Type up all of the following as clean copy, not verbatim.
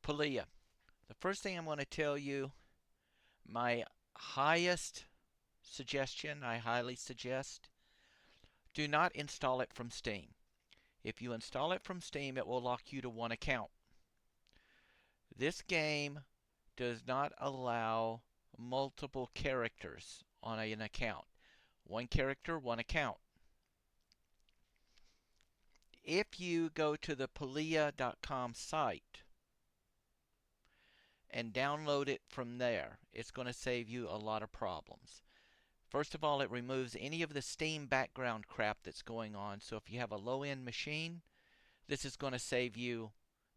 Palia. The first thing I'm going to tell you, my highest suggestion, I highly suggest, do not install it from Steam. If you install it from Steam, it will lock you to one account. This game does not allow multiple characters on an account. One character, one account. If you go to the palia.com site and download it from there, it's going to save you a lot of problems. First of all, it removes any of the Steam background crap that's going on. So if you have a low-end machine, this is going to save you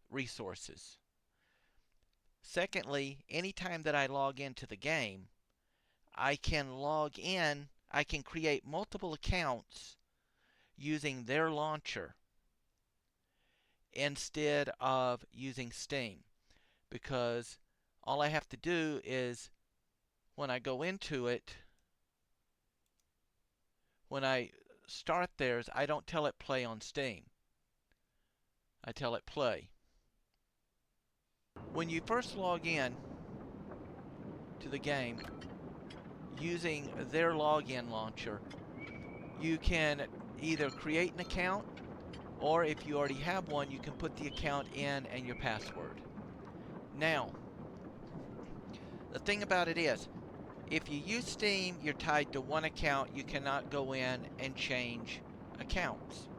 resources. Secondly, anytime that I log into the game, I can log in, I can create multiple accounts using their launcher instead of using Steam, because all I have to do is, when I go into it, when I start theirs, I don't tell it play on Steam. I tell it play. When you first log in to the game using their login launcher, you can either create an account, or if you already have one, you can put the account in and your password. Now, the thing about it is, if you use Steam, you're tied to one account. You cannot go in and change accounts.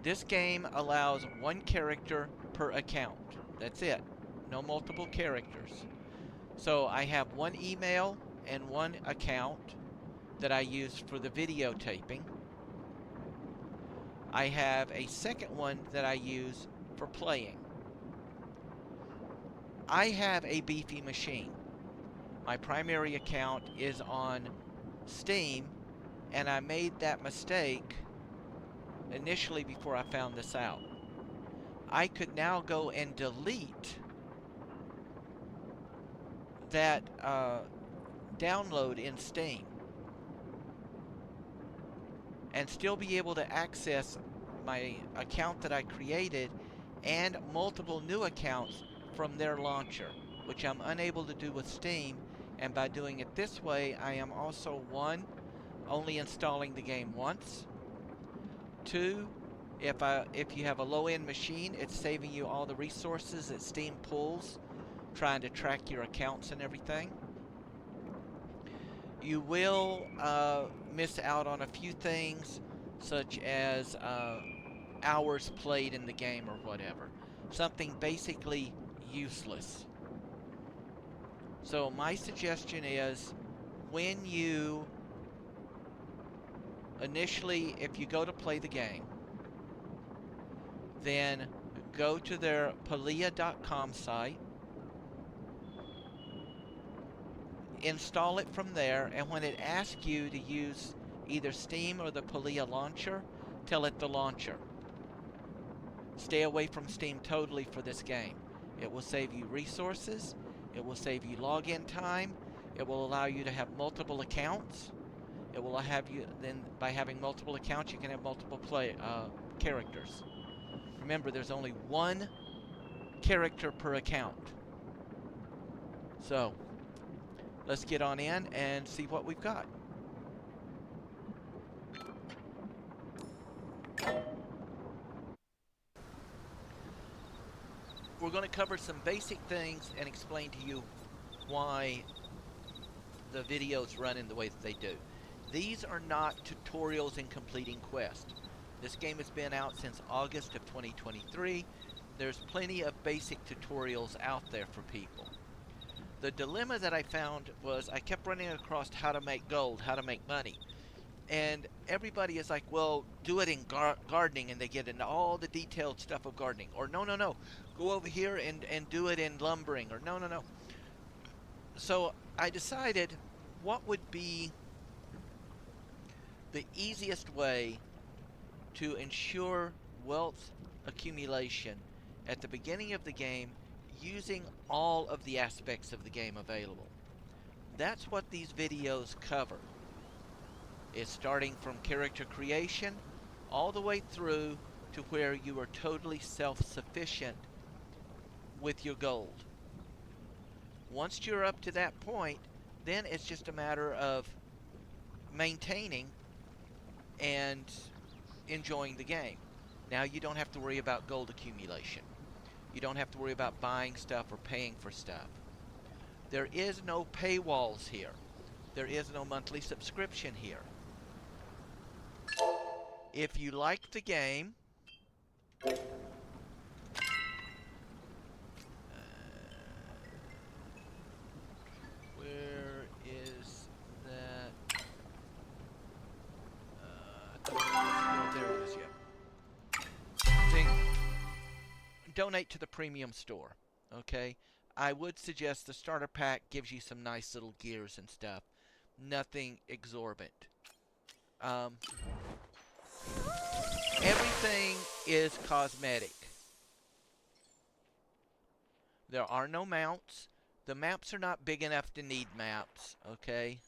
This game allows one character per account. That's it. No multiple characters. So I have one email and one account that I use for the videotaping. I have a second one that I use for playing. I have a beefy machine. My primary account is on Steam, and I made that mistake initially before I found this out. I could now go and delete that download in Steam and still be able to access my account that I created and multiple new accounts from their launcher, which I'm unable to do with Steam. And by doing it this way, I am also, one, only installing the game once. Two, if you have a low-end machine, it's saving you all the resources that Steam pulls trying to track your accounts and everything. You will miss out on a few things, such as hours played in the game or whatever. Something basically useless. So my suggestion is, when you initially, if you go to play the game, then go to their palia.com site, install it from there, and when it asks you to use either Steam or the Palia launcher, tell it the launcher. Stay away from Steam totally for this game. It will save you resources. It will save you login time. It will allow you to have multiple accounts. It will have you, then by having multiple accounts, you can have multiple characters. Remember, there's only one character per account. So, let's get on in and see what we've got. We're going to cover some basic things and explain to you why the videos run in the way that they do. These are not tutorials in completing quests. This game has been out since August of 2023. There's plenty of basic tutorials out there for people. The dilemma that I found was I kept running across how to make gold, how to make money. And everybody is like, well, do it in gardening, and they get into all the detailed stuff of gardening. Or no, go over here and do it in lumbering. Or no. So I decided what would be the easiest way to ensure wealth accumulation at the beginning of the game using all of the aspects of the game available. That's what these videos cover. It's starting from character creation all the way through to where you are totally self-sufficient with your gold. Once you're up to that point, then it's just a matter of maintaining and enjoying the game. Now you don't have to worry about gold accumulation. You don't have to worry about buying stuff or paying for stuff. There is no paywalls here. There is no monthly subscription here. If you like the game, where is that? There it is, yeah. Then donate to the premium store, okay? I would suggest the starter pack gives you some nice little gears and stuff. Nothing exorbitant. Everything is cosmetic. There are no mounts. The maps are not big enough to need maps, okay?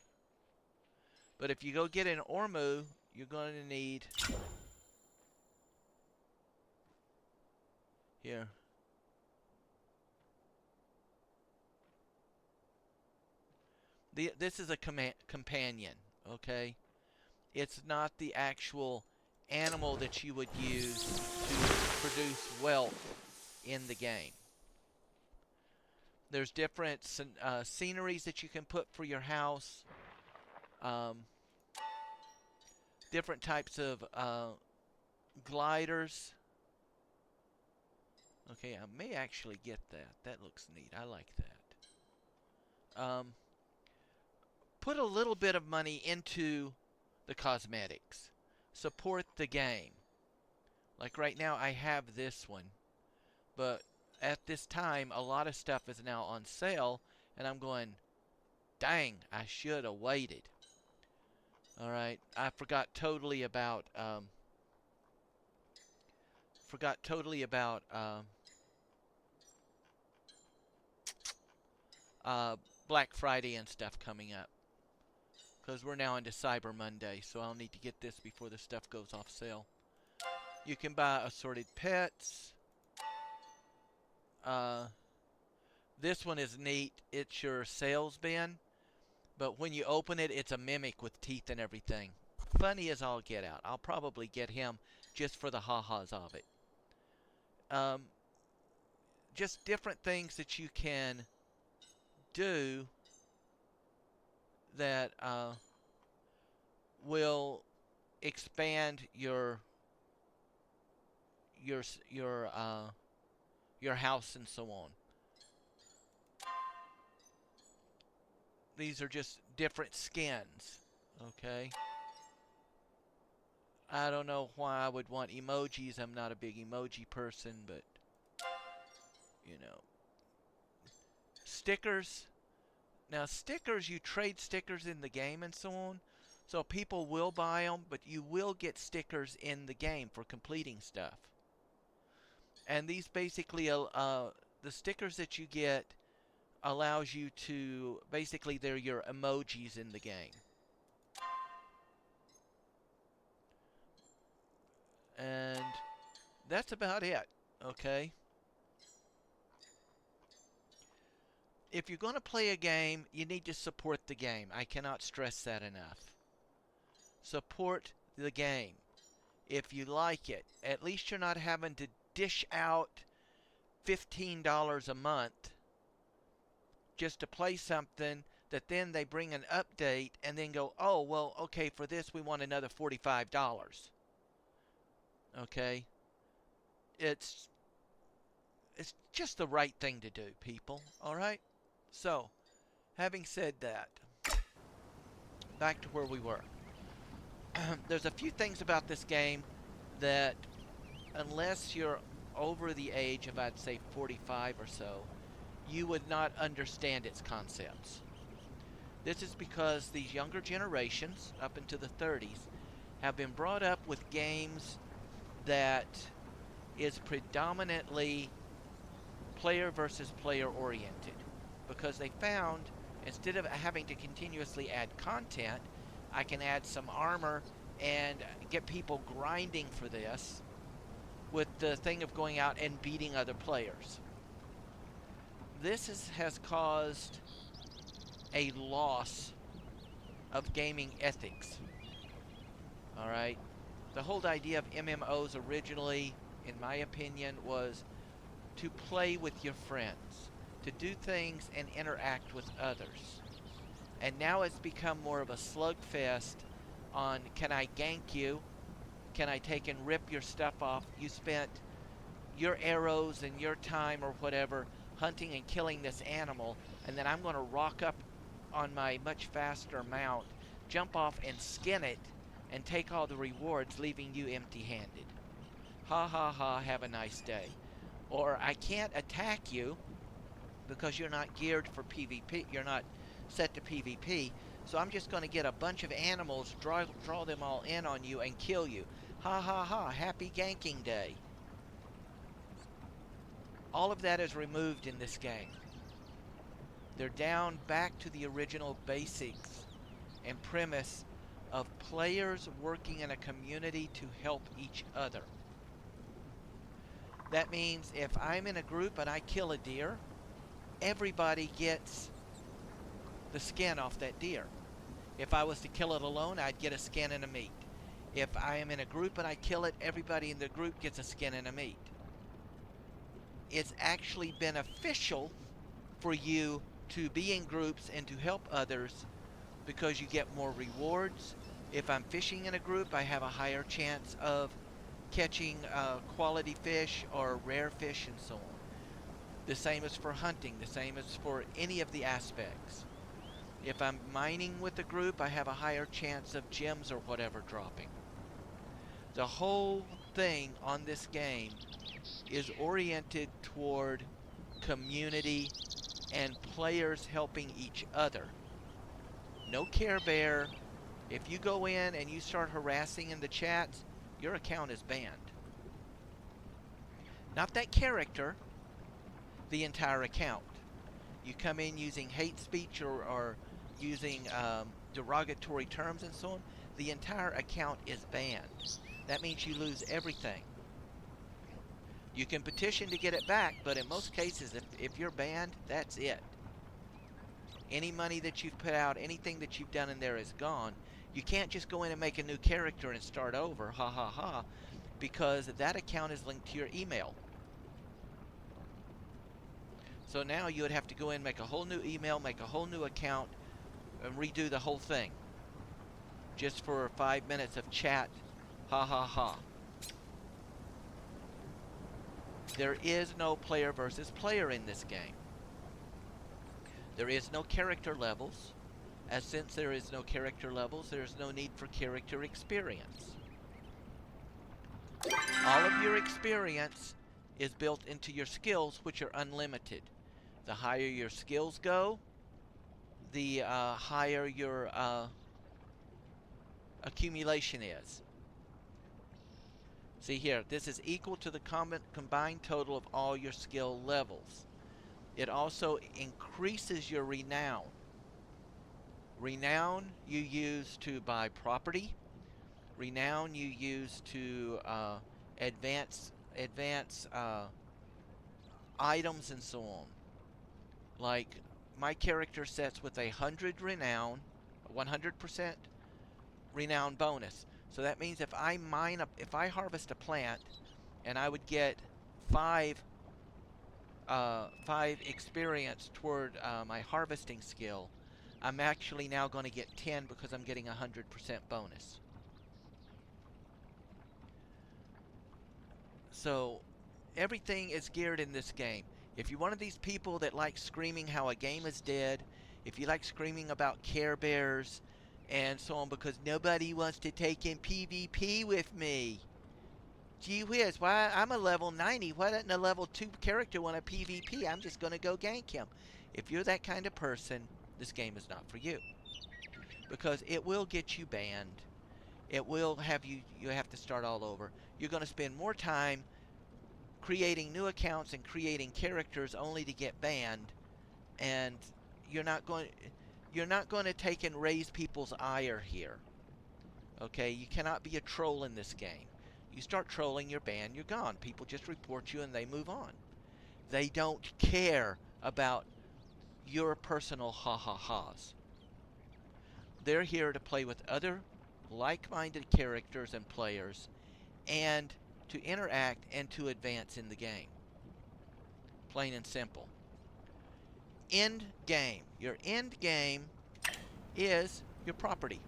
But if you go get an Ormu, you're going to need... Here. This is a companion, okay? It's not the actual animal that you would use to produce wealth in the game. There's different sceneries that you can put for your house. Different types of gliders. Okay, I may actually get that. That looks neat. I like that. Put a little bit of money into the cosmetics. Support the game. Like right now, I have this one. But at this time, a lot of stuff is now on sale. And I'm going, dang, I should have waited. Alright, I forgot totally about... Black Friday and stuff coming up. Because we're now into Cyber Monday, so I'll need to get this before the stuff goes off sale. You can buy assorted pets. This one is neat. It's your sales bin. But when you open it, it's a mimic with teeth and everything. Funny as all get out. I'll probably get him just for the ha-has of it. Just different things that you can do that will expand your house and so on. These are just different skins, okay? I don't know why I would want emojis. I'm not a big emoji person, but you know. Stickers. Now, stickers, you trade stickers in the game and so on. So people will buy them, but you will get stickers in the game for completing stuff. And these basically, the stickers that you get allows you to, basically they're your emojis in the game. And that's about it, okay? If you're going to play a game, you need to support the game. I cannot stress that enough. Support the game. If you like it, at least you're not having to dish out $15 a month just to play something that then they bring an update and then go, oh, well, okay, for this we want another $45. Okay? It's just the right thing to do, people. Alright? So, having said that, back to where we were. There's a few things about this game that, unless you're over the age of, I'd say, 45 or so, you would not understand its concepts. This is because these younger generations, up into the 30s, have been brought up with games that is predominantly player versus player oriented. Because they found, instead of having to continuously add content, I can add some armor and get people grinding for this with the thing of going out and beating other players. has caused a loss of gaming ethics. All right. The whole idea of MMOs originally, in my opinion, was to play with your friends, to do things and interact with others. And now it's become more of a slugfest on, can I gank you? Can I take and rip your stuff off? You spent your arrows and your time or whatever hunting and killing this animal, and then I'm going to rock up on my much faster mount, jump off and skin it, and take all the rewards, leaving you empty-handed. Ha ha ha, have a nice day. Or I can't attack you because you're not geared for PvP, you're not set to PvP, so I'm just going to get a bunch of animals, draw them all in on you, and kill you. Ha ha ha, happy ganking day. All of that is removed in this game. They're down back to the original basics and premise of players working in a community to help each other. That means if I'm in a group and I kill a deer, everybody gets the skin off that deer. If I was to kill it alone, I'd get a skin and a meat. If I am in a group and I kill it, everybody in the group gets a skin and a meat. It's actually beneficial for you to be in groups and to help others because you get more rewards. If I'm fishing in a group, I have a higher chance of catching quality fish or rare fish and so on. The same is for hunting, the same is for any of the aspects. If I'm mining with a group, I have a higher chance of gems or whatever dropping. The whole thing on this game is oriented toward community and players helping each other. No Care Bear. If you go in and you start harassing in the chats, your account is banned. Not that character, the entire account. You come in using hate speech or using derogatory terms and so on, the entire account is banned. That means you lose everything. You can petition to get it back, but in most cases, if you're banned, that's it. Any money that you've put out, anything that you've done in there is gone. You can't just go in and make a new character and start over, ha ha ha, because that account is linked to your email. So now you would have to go in, make a whole new email, make a whole new account, and redo the whole thing. Just for 5 minutes of chat, ha ha ha. There is no player versus player in this game. There is no character levels, as since there is no character levels, there is no need for character experience. All of your experience is built into your skills, which are unlimited. The higher your skills go, the higher your accumulation is. See here, this is equal to the combined total of all your skill levels. It also increases your renown. Renown you use to buy property. Renown you use to advance items and so on. Like my character sets with 100 renown, 100% renown bonus. So that means if I harvest a plant, and I would get 5 experience toward my harvesting skill, I'm actually now going to get 10 because I'm getting 100% bonus. So everything is geared in this game. If you're one of these people that like screaming how a game is dead, if you like screaming about Care Bears and so on because nobody wants to take in PvP with me. Gee whiz, why I'm a level 90, why doesn't a level 2 character want a PvP? I'm just going to go gank him. If you're that kind of person, this game is not for you. Because it will get you banned. It will have you have to start all over. You're going to spend more time creating new accounts and creating characters only to get banned, and you're not going to take and raise people's ire here. Okay, you cannot be a troll in this game. You start trolling, you're banned, you're gone. People just report you and they move on. They don't care about your personal ha-ha-has. They're here to play with other like-minded characters and players and to interact and to advance in the game. Plain and simple. End game. Your end game is your property.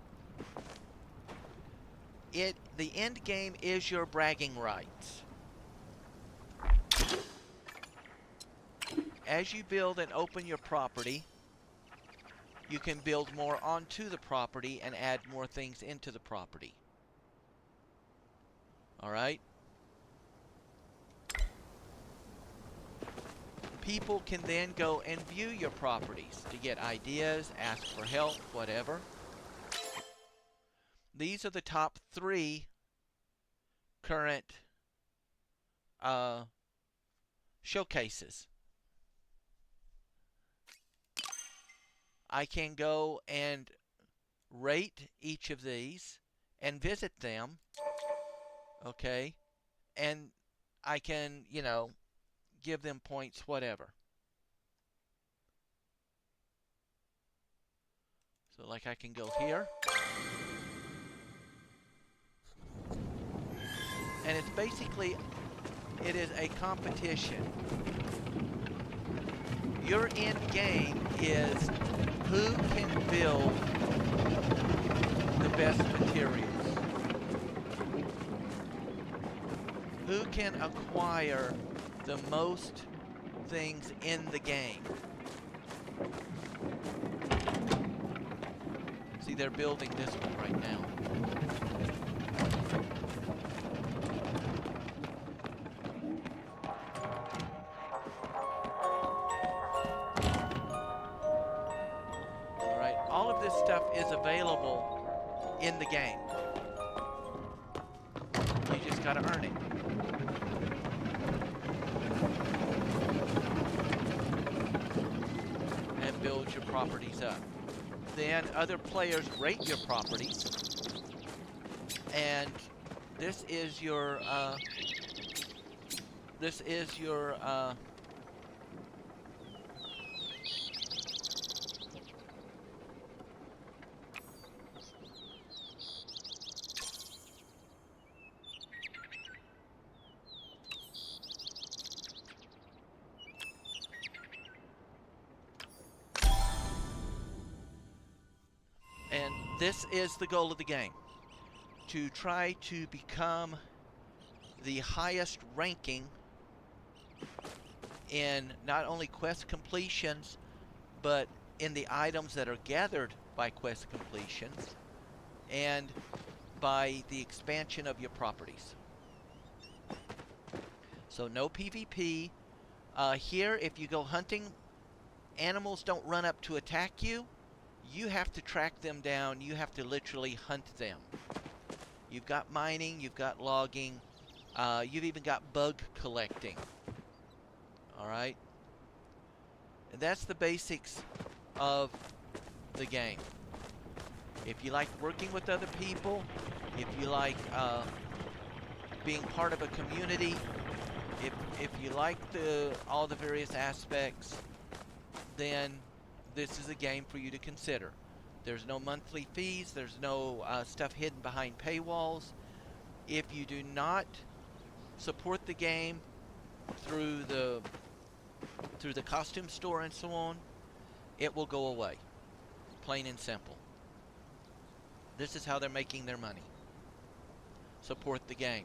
The end game is your bragging rights. As you build and open your property, you can build more onto the property and add more things into the property. Alright? People can then go and view your properties to get ideas, ask for help, whatever. These are the top 3 current showcases. I can go and rate each of these and visit them, okay, and I can, give them points, whatever. So like I can go here, and it's basically, it is a competition. Your end game is who can build the best materials, who can acquire the most things in the game. See, they're building this one right now. Alright, all of this stuff is available in the game. You just gotta earn it. And build your properties up. Then other players rate your properties, and this is your and this is the goal of the game, to try to become the highest ranking in not only quest completions, but in the items that are gathered by quest completions and by the expansion of your properties. So no PvP. Here, if you go hunting, animals don't run up to attack you. You have to track them down. You have to literally hunt them. You've got mining, you've got logging, you've even got bug collecting. Alright? And that's the basics of the game. If you like working with other people, if you like being part of a community, if you like all the various aspects, then this is a game for you to consider. There's no monthly fees. There's no stuff hidden behind paywalls. If you do not support the game through the costume store and so on, it will go away. Plain and simple. This is how they're making their money. Support the game.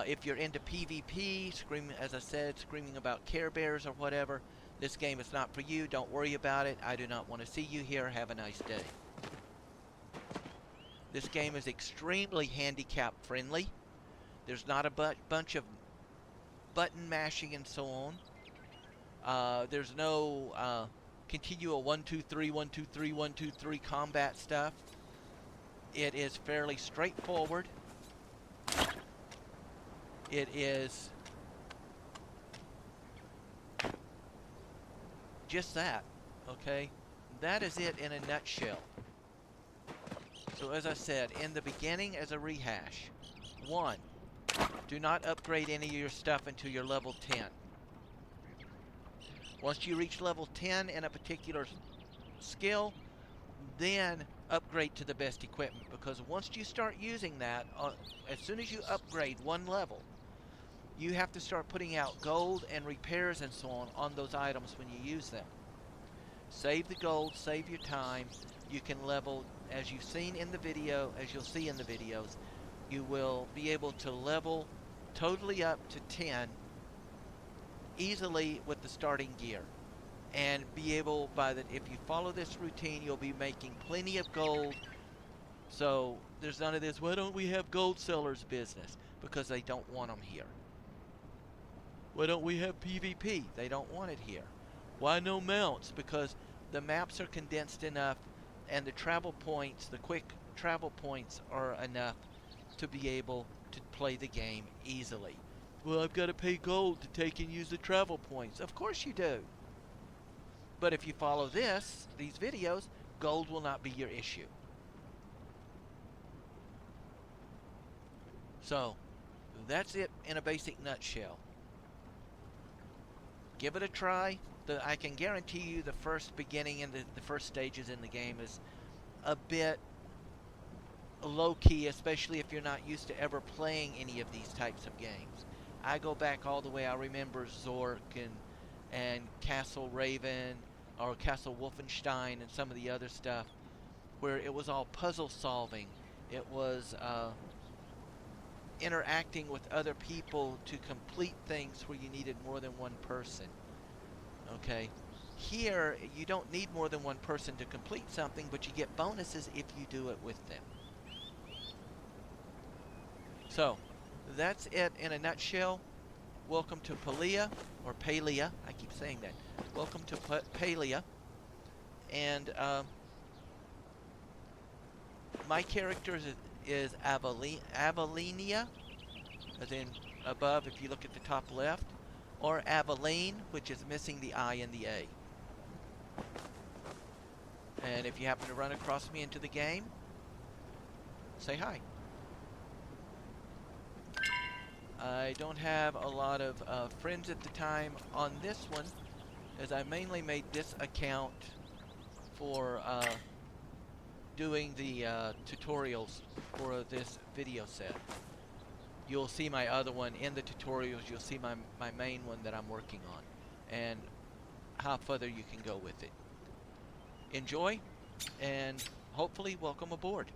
If you're into PvP, as I said, screaming about Care Bears or whatever, this game is not for you. Don't worry about it. I do not want to see you here. Have a nice day. This game is extremely handicap friendly. There's not a bunch of button mashing and so on. There's no continual 1, 2, 3, 1, 2, 3, 1, 2, 3 combat stuff. It is fairly straightforward. It is just that, okay? That is it in a nutshell. So as I said, in the beginning, as a rehash, 1, do not upgrade any of your stuff until you're level 10. Once you reach level 10 in a particular skill, then upgrade to the best equipment, because once you start using that, as soon as you upgrade one level, you have to start putting out gold and repairs and so on those items when you use them. Save the gold, save your time. You can level, as you've seen in the video, as you'll see in the videos, you will be able to level totally up to 10 easily with the starting gear. And be able, if you follow this routine, you'll be making plenty of gold. So there's none of this, why don't we have gold sellers business? Because they don't want them here. Why don't we have PvP? They don't want it here. Why no mounts? Because the maps are condensed enough, and the travel points, the quick travel points, are enough to be able to play the game easily. Well, I've got to pay gold to take and use the travel points. Of course you do. But if you follow these videos, gold will not be your issue. So, that's it in a basic nutshell. Give it a try. I can guarantee you the first beginning and the first stages in the game is a bit low-key, especially if you're not used to ever playing any of these types of games. I go back all the way. I remember Zork and Castle Raven or Castle Wolfenstein and some of the other stuff where it was all puzzle solving. It was interacting with other people to complete things where you needed more than one person. Okay, here you don't need more than one person to complete something, but you get bonuses if you do it with them. So that's it in a nutshell. Welcome to Palia, or Palia, I keep saying that. Welcome to Palia. And my character is Avelinia, as in above if you look at the top left, or Aveline, which is missing the I and the A. And if you happen to run across me into the game, say hi. I don't have a lot of friends at the time on this one, as I mainly made this account for doing the tutorials for this video set. You'll see my other one in the tutorials. You'll see my main one that I'm working on, and how further you can go with it. Enjoy, and hopefully welcome aboard.